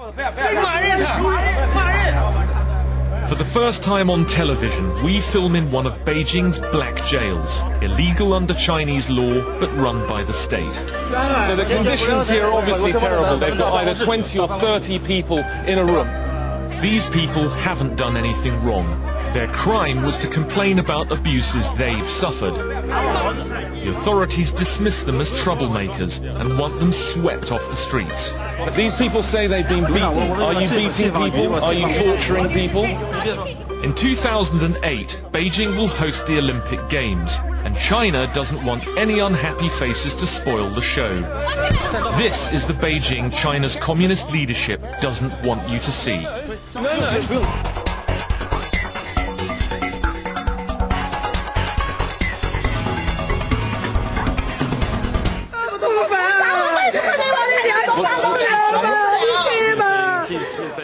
For the first time on television, we film in one of Beijing's black jails, illegal under Chinese law, but run by the state. So the conditions here are obviously terrible. They've got either 20 or 30 people in a room. These people haven't done anything wrong. Their crime was to complain about abuses they've suffered. The authorities dismiss them as troublemakers and want them swept off the streets. But these people say they've been beaten. Are you beating people? Are you torturing people? In 2008, Beijing will host the Olympic Games, and China doesn't want any unhappy faces to spoil the show. This is the Beijing China's communist leadership doesn't want you to see.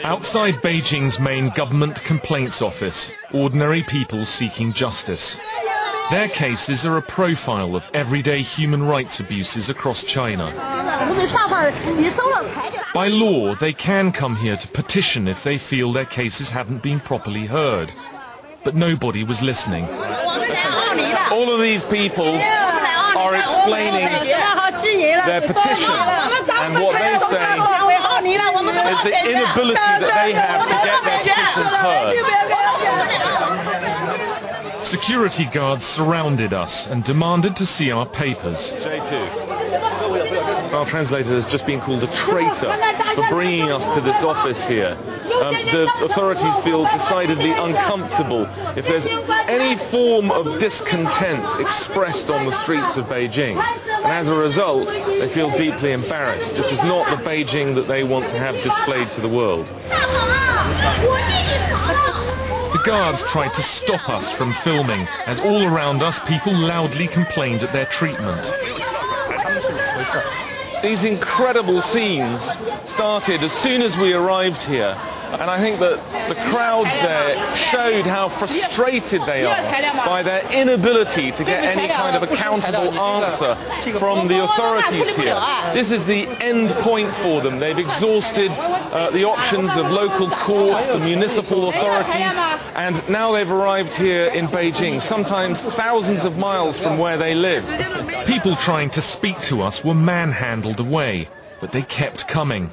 Outside Beijing's main government complaints office, ordinary people seeking justice. Their cases are a profile of everyday human rights abuses across China. By law, they can come here to petition if they feel their cases haven't been properly heard. But nobody was listening. All of these people are explaining their petitions, and what they say is the inability that they have to get their petitions heard. Security guards surrounded us and demanded to see our papers. J2. Our translator has just been called a traitor for bringing us to this office here. The authorities feel decidedly uncomfortable if there's any form of discontent expressed on the streets of Beijing. And as a result, they feel deeply embarrassed. This is not the Beijing that they want to have displayed to the world. The guards tried to stop us from filming, as all around us people loudly complained at their treatment. These incredible scenes started as soon as we arrived here, and I think that the crowds there showed how frustrated they are by their inability to get any kind of accountable answer from the authorities here. This is the end point for them. They've exhausted the options of local courts, the municipal authorities, and now they've arrived here in Beijing, sometimes thousands of miles from where they live. People trying to speak to us were manhandled away, but they kept coming.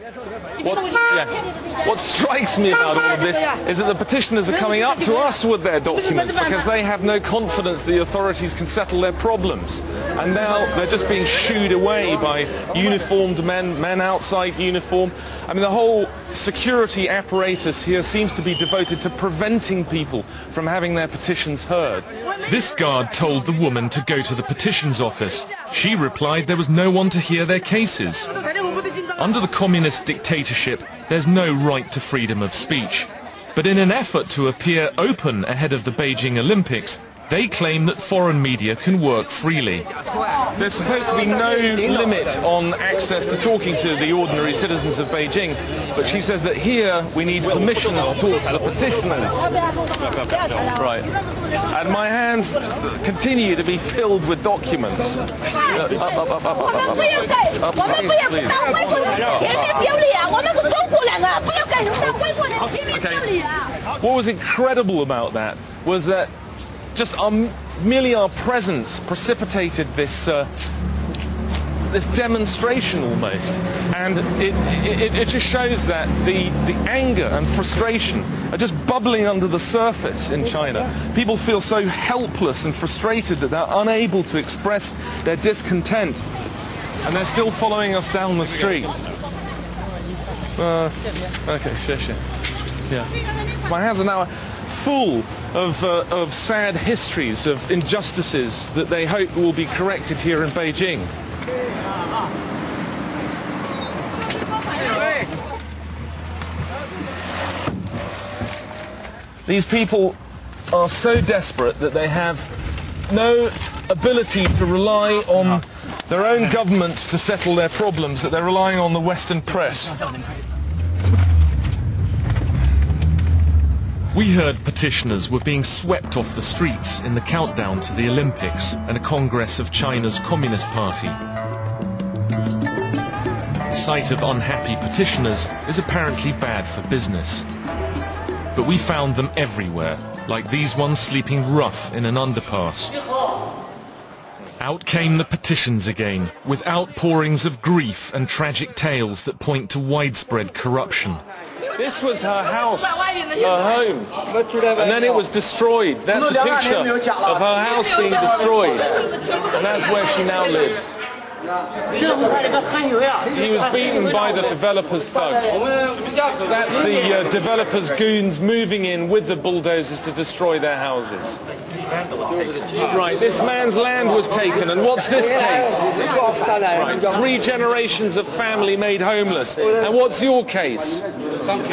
What strikes me about all of this is that the petitioners are coming up to us with their documents because they have no confidence the authorities can settle their problems. And now they're just being shooed away by uniformed men outside uniform. I mean, the whole security apparatus here seems to be devoted to preventing people from having their petitions heard. This guard told the woman to go to the petitions office. She replied there was no one to hear their cases. Under the communist dictatorship, there's no right to freedom of speech. But in an effort to appear open ahead of the Beijing Olympics, they claim that foreign media can work freely. There's supposed to be no limit on access to talking to the ordinary citizens of Beijing, but she says that here we need permission to talk to the petitioners. Right. And my hands continue to be filled with documents. Up, please. Okay. What was incredible about that was that just merely our presence precipitated this this demonstration almost, and it just shows that the anger and frustration are just bubbling under the surface in China. People feel so helpless and frustrated that they're unable to express their discontent, and they're still following us down the street. Okay, sure. Yeah. My hands are now full of sad histories of injustices that they hope will be corrected here in Beijing. These people are so desperate that they have no ability to rely on their own governments to settle their problems, that they're relying on the Western press. We heard petitioners were being swept off the streets in the countdown to the Olympics and a Congress of China's Communist Party. sight of unhappy petitioners is apparently bad for business. But we found them everywhere, like these ones sleeping rough in an underpass. Out came the petitions again, with outpourings of grief and tragic tales that point to widespread corruption. This was her house, her home, and then it was destroyed. That's a picture of her house being destroyed, and that's where she now lives. He was beaten by the developers' thugs. That's the developers' goons moving in with the bulldozers to destroy their houses. Right, this man's land was taken, and what's this case? Right, 3 generations of family made homeless. And what's your case? Land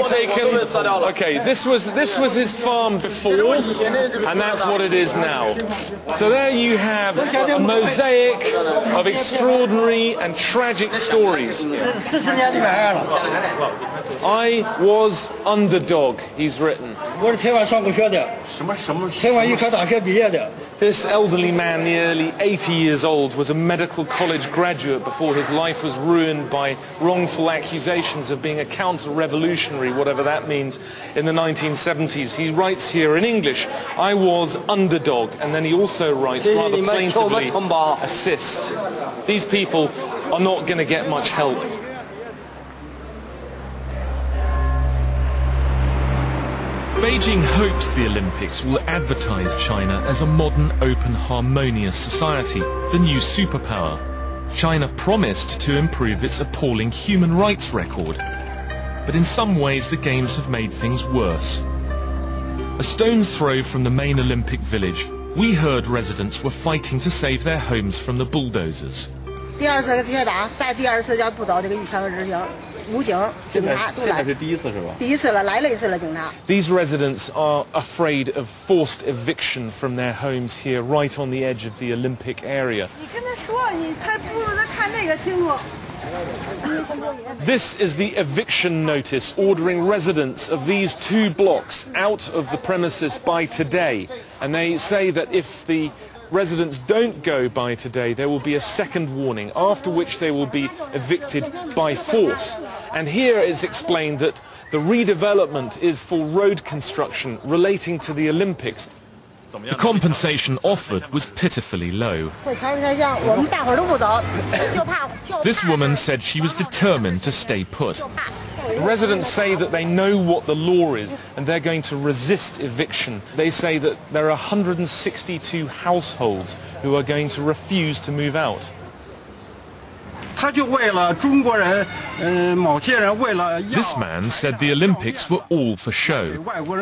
taken. Okay, this was his farm before, and that's what it is now. So there you have a mosaic of extraordinary and tragic stories. I was underdog, he's written. This elderly man, nearly 80 years old, was a medical college graduate before his life was ruined by wrongful accusations of being a counter-revolutionary, whatever that means, in the 1970s. He writes here in English, I was underdog, and then he also writes rather plaintively, assist. These people are not going to get much help. Beijing hopes the Olympics will advertise China as a modern, open, harmonious society, the new superpower. China promised to improve its appalling human rights record. But in some ways the Games have made things worse. A stone's throw from the main Olympic village, we heard residents were fighting to save their homes from the bulldozers. These residents are afraid of forced eviction from their homes here, right on the edge of the Olympic area. This is the eviction notice ordering residents of these 2 blocks out of the premises by today. And they say that if the residents don't go by today, there will be a second warning, after which they will be evicted by force. And here it's explained that the redevelopment is for road construction relating to the Olympics. The compensation offered was pitifully low. This woman said she was determined to stay put. Residents say that they know what the law is and they're going to resist eviction. They say that there are 162 households who are going to refuse to move out. This man said the Olympics were all for show.